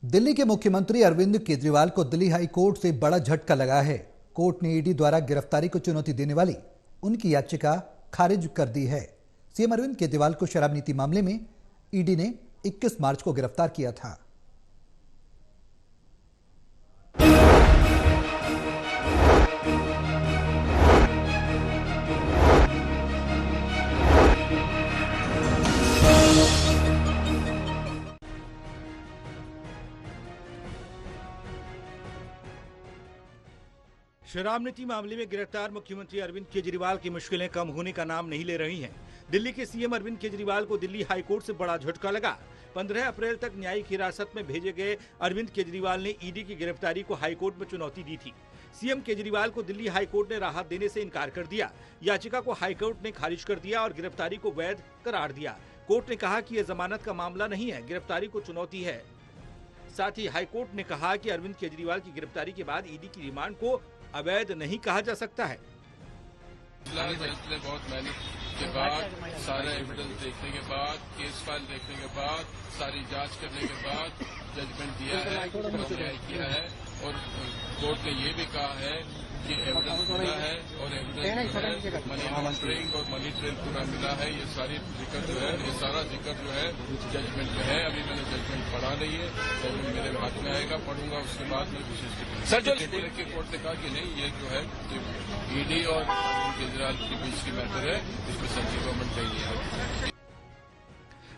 दिल्ली के मुख्यमंत्री अरविंद केजरीवाल को दिल्ली हाई कोर्ट से बड़ा झटका लगा है। कोर्ट ने ईडी द्वारा गिरफ्तारी को चुनौती देने वाली उनकी याचिका खारिज कर दी है। सीएम अरविंद केजरीवाल को शराब नीति मामले में ईडी ने 21 मार्च को गिरफ्तार किया था। शराब नीति मामले में गिरफ्तार मुख्यमंत्री अरविंद केजरीवाल की मुश्किलें कम होने का नाम नहीं ले रही हैं। दिल्ली के सीएम अरविंद केजरीवाल को दिल्ली हाई कोर्ट से बड़ा झटका लगा। 15 अप्रैल तक न्यायिक हिरासत में भेजे गए अरविंद केजरीवाल ने ईडी की गिरफ्तारी को हाई कोर्ट में चुनौती दी थी। सीएम केजरीवाल को दिल्ली हाई कोर्ट ने राहत देने से इनकार कर दिया। याचिका को हाई कोर्ट ने खारिज कर दिया और गिरफ्तारी को वैध करार दिया। कोर्ट ने कहा कि यह जमानत का मामला नहीं है, गिरफ्तारी को चुनौती है। साथ ही हाई कोर्ट ने कहा कि अरविंद केजरीवाल की गिरफ्तारी के बाद ईडी की रिमांड को अवैध नहीं कहा जा सकता है। बहुत मेहनत के बाद, सारे एविडेंस देखने के बाद, केस फाइल देखने के बाद, सारी जांच करने के बाद जजमेंट दिया है, न्याय किया है और कोर्ट ने ये भी कहा है कि एविडेंस पूरा है और एविडेंस जो है मनी लॉन्ड्रिंग और मनी ट्रेल पूरा मिला है। ये सारी जिक्र जो है, ये सारा जिक्र जो है जजमेंट में है। अभी मैंने जजमेंट पढ़ा नहीं है, जजमेंट मेरे हाथ में आएगा, पढ़ूंगा, उसके बाद में विशेष सर जो कोर्ट ने कहा कि नहीं, ये जो है ईडी और अरविंद केजरीवाल के बीच की मैटर है, इसमें सेंट्रल गवर्नमेंट नहीं है।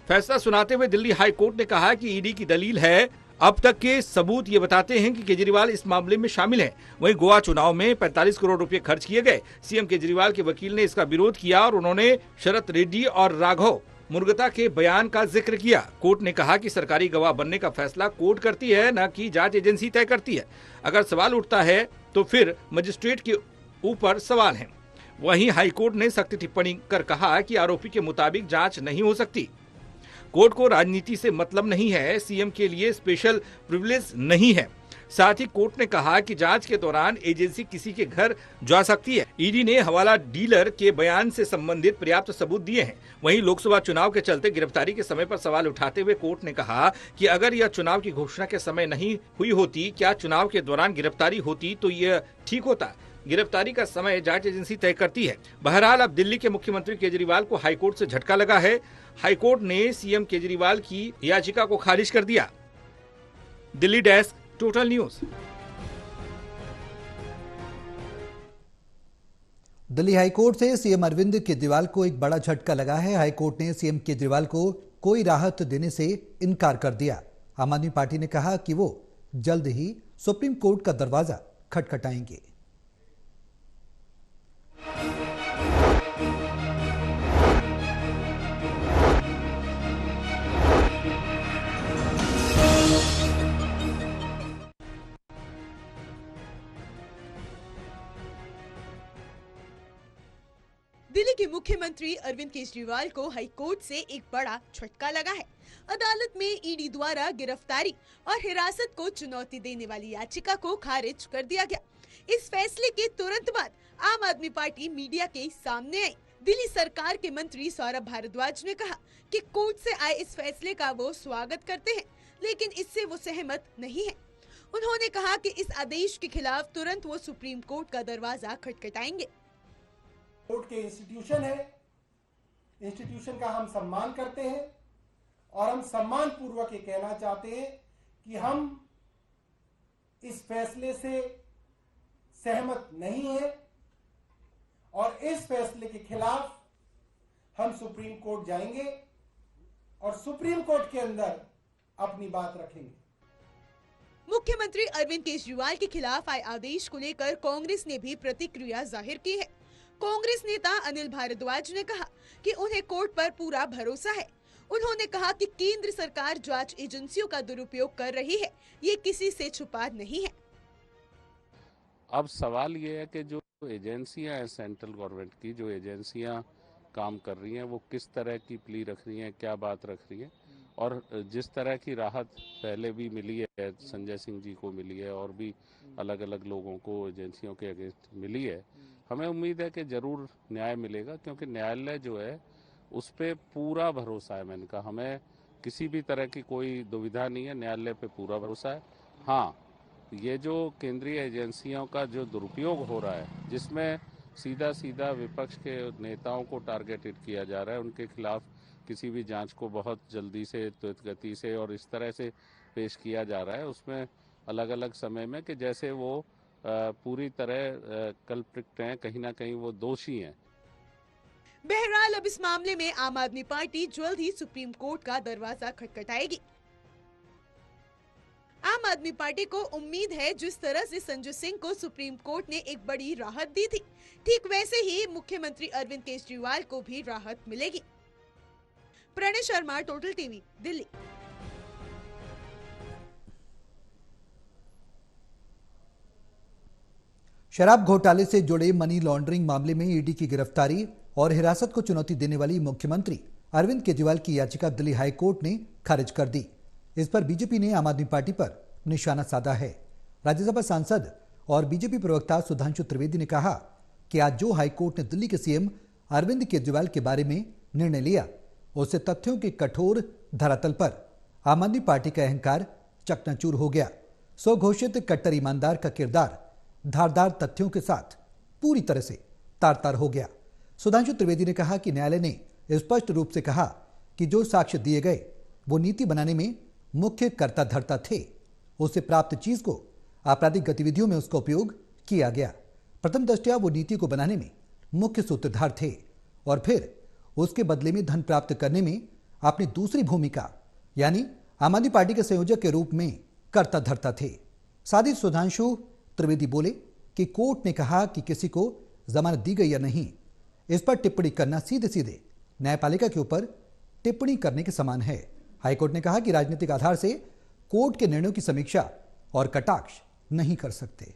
फैसला सुनाते हुए दिल्ली हाई कोर्ट ने कहा कि ईडी की दलील है, अब तक के सबूत ये बताते हैं कि केजरीवाल इस मामले में शामिल हैं। वहीं गोवा चुनाव में 45 करोड़ रुपए खर्च किए गए। सीएम केजरीवाल के वकील ने इसका विरोध किया और उन्होंने शरत रेड्डी और राघव मुर्गता के बयान का जिक्र किया। कोर्ट ने कहा कि सरकारी गवाह बनने का फैसला कोर्ट करती है, न कि जांच एजेंसी तय करती है। अगर सवाल उठता है तो फिर मजिस्ट्रेट के ऊपर सवाल है। वहीं हाईकोर्ट ने सख्त टिप्पणी कर कहा कि आरोपी के मुताबिक जांच नहीं हो सकती। कोर्ट को राजनीति से मतलब नहीं है, सीएम के लिए स्पेशल प्रिविलेज नहीं है। साथ ही कोर्ट ने कहा कि जांच के दौरान एजेंसी किसी के घर जा सकती है। ईडी ने हवाला डीलर के बयान से संबंधित पर्याप्त सबूत दिए हैं। वहीं लोकसभा चुनाव के चलते गिरफ्तारी के समय पर सवाल उठाते हुए कोर्ट ने कहा कि अगर यह चुनाव की घोषणा के समय नहीं हुई होती, क्या चुनाव के दौरान गिरफ्तारी होती तो यह ठीक होता। गिरफ्तारी का समय जांच एजेंसी तय करती है। बहरहाल अब दिल्ली के मुख्यमंत्री केजरीवाल को हाईकोर्ट से झटका लगा है। हाईकोर्ट ने सीएम केजरीवाल की याचिका को खारिज कर दिया। Delhi desk, total news. Delhi high court से सीएम अरविंद केजरीवाल को एक बड़ा झटका लगा है। हाईकोर्ट ने सीएम केजरीवाल को कोई राहत देने से इनकार कर दिया। आम आदमी पार्टी ने कहा कि वो जल्द ही सुप्रीम कोर्ट का दरवाजा खटखटाएंगे। दिल्ली के मुख्यमंत्री अरविंद केजरीवाल को हाईकोर्ट से एक बड़ा झटका लगा है। अदालत में ईडी द्वारा गिरफ्तारी और हिरासत को चुनौती देने वाली याचिका को खारिज कर दिया गया। इस फैसले के तुरंत बाद आम आदमी पार्टी मीडिया के सामने आई। दिल्ली सरकार के मंत्री सौरभ भारद्वाज ने कहा कि कोर्ट से आए इस फैसले का वो स्वागत करते हैं, लेकिन इससे वो सहमत नहीं है। उन्होंने कहा कि इस आदेश के खिलाफ तुरंत वो सुप्रीम कोर्ट का दरवाजा खटखटाएंगे। कोर्ट के इंस्टीट्यूशन है, इंस्टीट्यूशन का हम सम्मान करते हैं और हम सम्मान पूर्वक ये कहना चाहते हैं कि हम इस फैसले से सहमत नहीं है और इस फैसले के खिलाफ हम सुप्रीम कोर्ट जाएंगे और सुप्रीम कोर्ट के अंदर अपनी बात रखेंगे। मुख्यमंत्री अरविंद केजरीवाल के खिलाफ आए आदेश को लेकर कांग्रेस ने भी प्रतिक्रिया जाहिर की है। कांग्रेस नेता अनिल भारद्वाज ने कहा कि उन्हें कोर्ट पर पूरा भरोसा है। उन्होंने कहा कि केंद्र सरकार जांच एजेंसियों का दुरुपयोग कर रही है, ये किसी से छुपा नहीं है। अब सवाल ये है कि जो एजेंसियां हैं सेंट्रल गवर्नमेंट की, जो एजेंसियां काम कर रही हैं, वो किस तरह की प्ली रख रही हैं, क्या बात रख रही हैं। और जिस तरह की राहत पहले भी मिली है, संजय सिंह जी को मिली है और भी अलग अलग लोगों को एजेंसियों के अगेंस्ट मिली है, हमें उम्मीद है कि जरूर न्याय मिलेगा, क्योंकि न्यायालय जो है उस पर पूरा भरोसा है। मैंने कहा हमें किसी भी तरह की कोई दुविधा नहीं है, न्यायालय पे पूरा भरोसा है। हाँ, ये जो केंद्रीय एजेंसियों का जो दुरुपयोग हो रहा है, जिसमें सीधा सीधा विपक्ष के नेताओं को टारगेटेड किया जा रहा है, उनके खिलाफ किसी भी जांच को बहुत जल्दी से, त्वरित गति से और इस तरह से पेश किया जा रहा है, उसमें अलग अलग समय में कि जैसे वो पूरी तरह कल्प्रिट हैं, कहीं ना कहीं वो दोषी हैं। बहरहाल अब इस मामले में आम आदमी पार्टी जल्द ही सुप्रीम कोर्ट का दरवाजा खटखटाएगी। आम आदमी पार्टी को उम्मीद है जिस तरह से संजय सिंह को सुप्रीम कोर्ट ने एक बड़ी राहत दी थी, ठीक वैसे ही मुख्यमंत्री अरविंद केजरीवाल को भी राहत मिलेगी। Pranay Sharma, total TV, Delhi. शराब घोटाले से जुड़े मनी लॉन्ड्रिंग मामले में ईडी की गिरफ्तारी और हिरासत को चुनौती देने वाली मुख्यमंत्री अरविंद केजरीवाल की याचिका दिल्ली हाई कोर्ट ने खारिज कर दी। इस पर बीजेपी ने आम आदमी पार्टी पर निशाना साधा है। राज्यसभा सांसद और बीजेपी प्रवक्ता सुधांशु त्रिवेदी ने कहा कि आज जो हाई कोर्ट ने दिल्ली के सीएम अरविंद केजरीवाल के बारे में निर्णय लिया, उससे तथ्यों के कठोर धरातल पर आम आदमी पार्टी का अहंकार चकनाचूर हो गया। स्वघोषित कट्टर ईमानदार का किरदार धारदार तथ्यों के साथ पूरी तरह से तार-तार हो गया। सुधांशु त्रिवेदी ने कहा कि न्यायालय ने स्पष्ट रूप से कहा कि जो साक्ष्य दिए गए वो नीति बनाने में मुख्य कर्ता धर्ता थे। उससे प्राप्त चीज को आपराधिक गतिविधियों में उसका उपयोग किया गया। प्रथम दृष्टया वो नीति को बनाने में मुख्य सूत्रधार थे और फिर उसके बदले में धन प्राप्त करने में अपनी दूसरी भूमिका यानी आम आदमी पार्टी के संयोजक के रूप में कर्ता धर्ता थे। साथ ही सुधांशु त्रिवेदी बोले कि कोर्ट ने कहा कि किसी को जमानत दी गई या नहीं, इस पर टिप्पणी करना सीधे सीधे न्यायपालिका के ऊपर टिप्पणी करने के समान है। हाईकोर्ट ने कहा कि राजनीतिक आधार से कोर्ट के निर्णयों की समीक्षा और कटाक्ष नहीं कर सकते।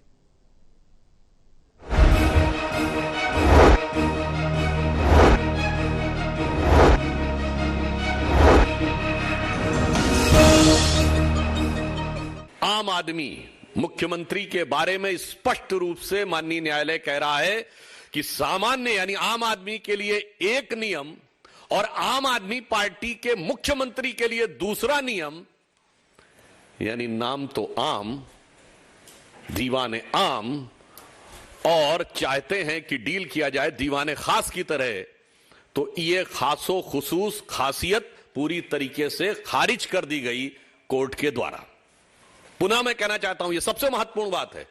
आम आदमी मुख्यमंत्री के बारे में स्पष्ट रूप से माननीय न्यायालय कह रहा है कि सामान्य यानी आम आदमी के लिए एक नियम और आम आदमी पार्टी के मुख्यमंत्री के लिए दूसरा नियम, यानी नाम तो आम, दीवाने आम, और चाहते हैं कि डील किया जाए दीवाने खास की तरह, तो ये खासो खुसूस खासियत पूरी तरीके से खारिज कर दी गई कोर्ट के द्वारा। पुनः मैं कहना चाहता हूं, यह सबसे महत्वपूर्ण बात है।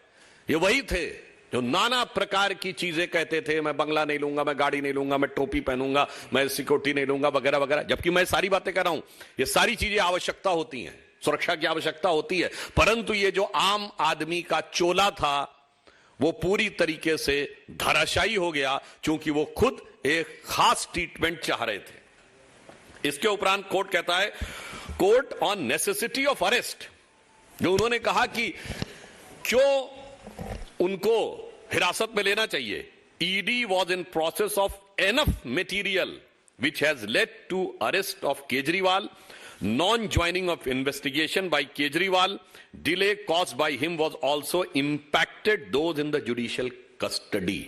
ये वही थे जो नाना प्रकार की चीजें कहते थे, मैं बंगला नहीं लूंगा, मैं गाड़ी नहीं लूंगा, मैं टोपी पहनूंगा, मैं सिक्योरिटी नहीं लूंगा, वगैरह वगैरह। जबकि मैं सारी बातें कर रहा हूं, ये सारी चीजें आवश्यकता होती हैं, सुरक्षा की आवश्यकता होती है, परंतु ये जो आम आदमी का चोला था वो पूरी तरीके से धराशायी हो गया, क्योंकि वो खुद एक खास ट्रीटमेंट चाह रहे थे। इसके उपरांत कोर्ट कहता है, court on necessity of arrest, जो उन्होंने कहा कि क्यों उनको हिरासत में लेना चाहिए। ED was in process of enough material which has led to arrest of Kejriwal, non joining of investigation by Kejriwal, delay caused by him was also impacted those in the judicial custody.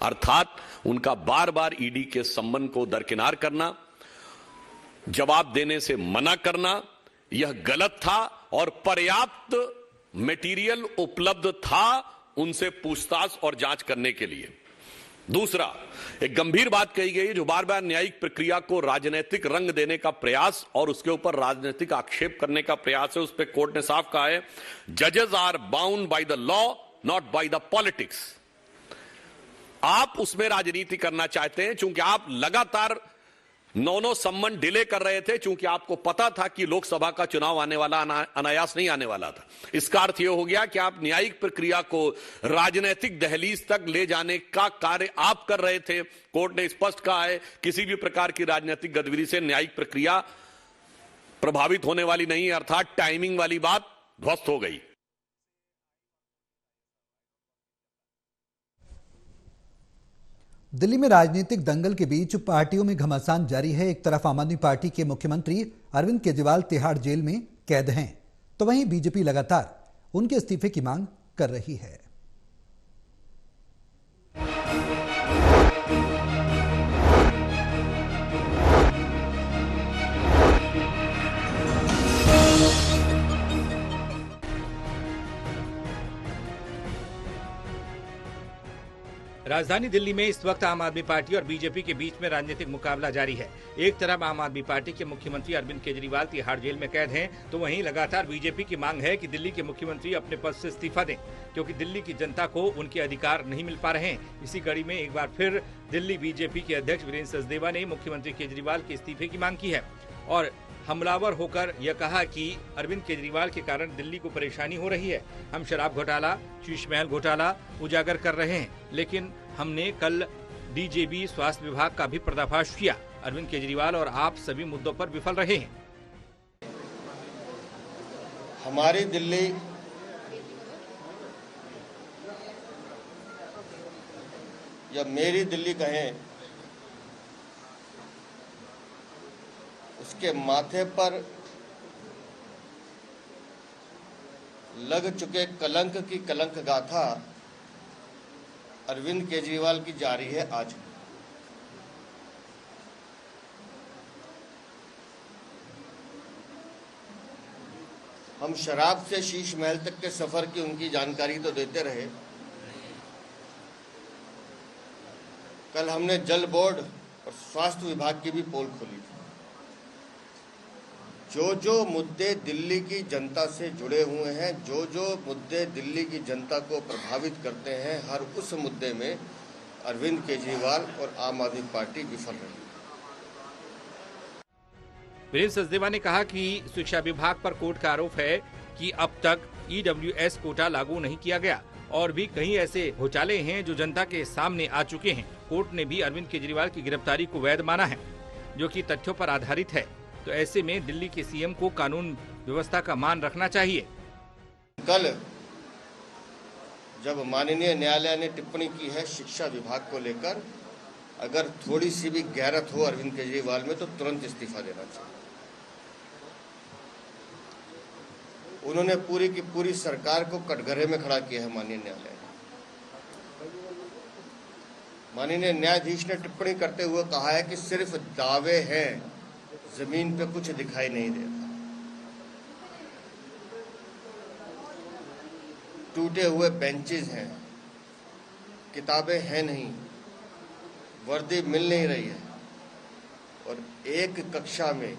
अर्थात उनका बार बार ईडी के संबंध को दरकिनार करना, जवाब देने से मना करना, यह गलत था और पर्याप्त मटेरियल उपलब्ध था उनसे पूछताछ और जांच करने के लिए। दूसरा, एक गंभीर बात कही गई जो बार बार न्यायिक प्रक्रिया को राजनीतिक रंग देने का प्रयास और उसके ऊपर राजनीतिक आक्षेप करने का प्रयास है। उस पर कोर्ट ने साफ कहा है, जजेस are bound by the law not by the politics. आप उसमें राजनीति करना चाहते हैं, चूंकि आप लगातार 9 सम्मन डिले कर रहे थे, क्योंकि आपको पता था कि लोकसभा का चुनाव आने वाला, अनायास नहीं आने वाला था। इसका अर्थ यह हो गया कि आप न्यायिक प्रक्रिया को राजनीतिक दहलीज तक ले जाने का कार्य आप कर रहे थे। कोर्ट ने स्पष्ट कहा है, किसी भी प्रकार की राजनीतिक गतिविधि से न्यायिक प्रक्रिया प्रभावित होने वाली नहीं है, अर्थात टाइमिंग वाली बात ध्वस्त हो गई। दिल्ली में राजनीतिक दंगल के बीच पार्टियों में घमासान जारी है। एक तरफ आम आदमी पार्टी के मुख्यमंत्री अरविंद केजरीवाल तिहाड़ जेल में कैद हैं, तो वहीं बीजेपी लगातार उनके इस्तीफे की मांग कर रही है। राजधानी दिल्ली में इस वक्त आम आदमी पार्टी और बीजेपी के बीच में राजनीतिक मुकाबला जारी है। एक तरफ आम आदमी पार्टी के मुख्यमंत्री अरविंद केजरीवाल तिहाड़ जेल में कैद हैं, तो वहीं लगातार बीजेपी की मांग है कि दिल्ली के मुख्यमंत्री अपने पद से इस्तीफा दें, क्योंकि दिल्ली की जनता को उनके अधिकार नहीं मिल पा रहे हैं। इसी कड़ी में एक बार फिर दिल्ली बीजेपी के अध्यक्ष वीरेंद्र सचदेवा ने मुख्यमंत्री केजरीवाल के इस्तीफे की मांग की है और हमलावर होकर यह कहा कि अरविंद केजरीवाल के कारण दिल्ली को परेशानी हो रही है। हम शराब घोटाला, शीश महल घोटाला उजागर कर रहे हैं, लेकिन हमने कल डीजेबी स्वास्थ्य विभाग का भी पर्दाफाश किया। अरविंद केजरीवाल और आप सभी मुद्दों पर विफल रहे हैं। हमारी दिल्ली या मेरी दिल्ली कहें, उसके माथे पर लग चुके कलंक की कलंक गाथा अरविंद केजरीवाल की जारी है आज। हम शराब से शीश महल तक के सफर की उनकी जानकारी तो देते रहे। कल हमने जल बोर्ड और स्वास्थ्य विभाग की भी पोल खोली थी। जो मुद्दे दिल्ली की जनता से जुड़े हुए हैं, जो मुद्दे दिल्ली की जनता को प्रभावित करते हैं, हर उस मुद्दे में अरविंद केजरीवाल और आम आदमी पार्टी विफल रही। वीरेंद्र सचदेवा ने कहा कि शिक्षा विभाग पर कोर्ट का आरोप है कि अब तक ईडब्ल्यूएस कोटा लागू नहीं किया गया और भी कई ऐसे घोटाले हैं जो जनता के सामने आ चुके हैं। कोर्ट ने भी अरविंद केजरीवाल की गिरफ्तारी को वैध माना है, जो कि तथ्यों पर आधारित है। तो ऐसे में दिल्ली के सीएम को कानून व्यवस्था का मान रखना चाहिए। कल जब माननीय न्यायालय ने टिप्पणी की है शिक्षा विभाग को लेकर, अगर थोड़ी सी भी गैरत हो अरविंद केजरीवाल में तो तुरंत इस्तीफा देना चाहिए। उन्होंने पूरी की पूरी सरकार को कटघरे में खड़ा किया है माननीय न्यायालय। माननीय न्यायाधीश ने टिप्पणी करते हुए कहा है कि सिर्फ दावे हैं, जमीन पे कुछ दिखाई नहीं देता। टूटे हुए बेंचेस हैं, किताबें हैं नहीं, वर्दी मिल नहीं रही है और एक कक्षा में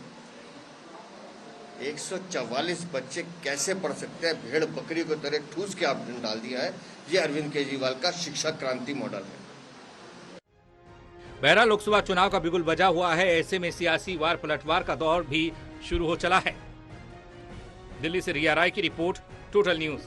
144 बच्चे कैसे पढ़ सकते हैं? भेड़ बकरी को तरह ठूस के आपने डाल दिया है। ये अरविंद केजरीवाल का शिक्षा क्रांति मॉडल है। बहरहाल लोकसभा चुनाव का बिगुल बजा हुआ है, ऐसे में सियासी वार पलटवार का दौर भी शुरू हो चला है। दिल्ली से रिया राय की रिपोर्ट, टोटल न्यूज।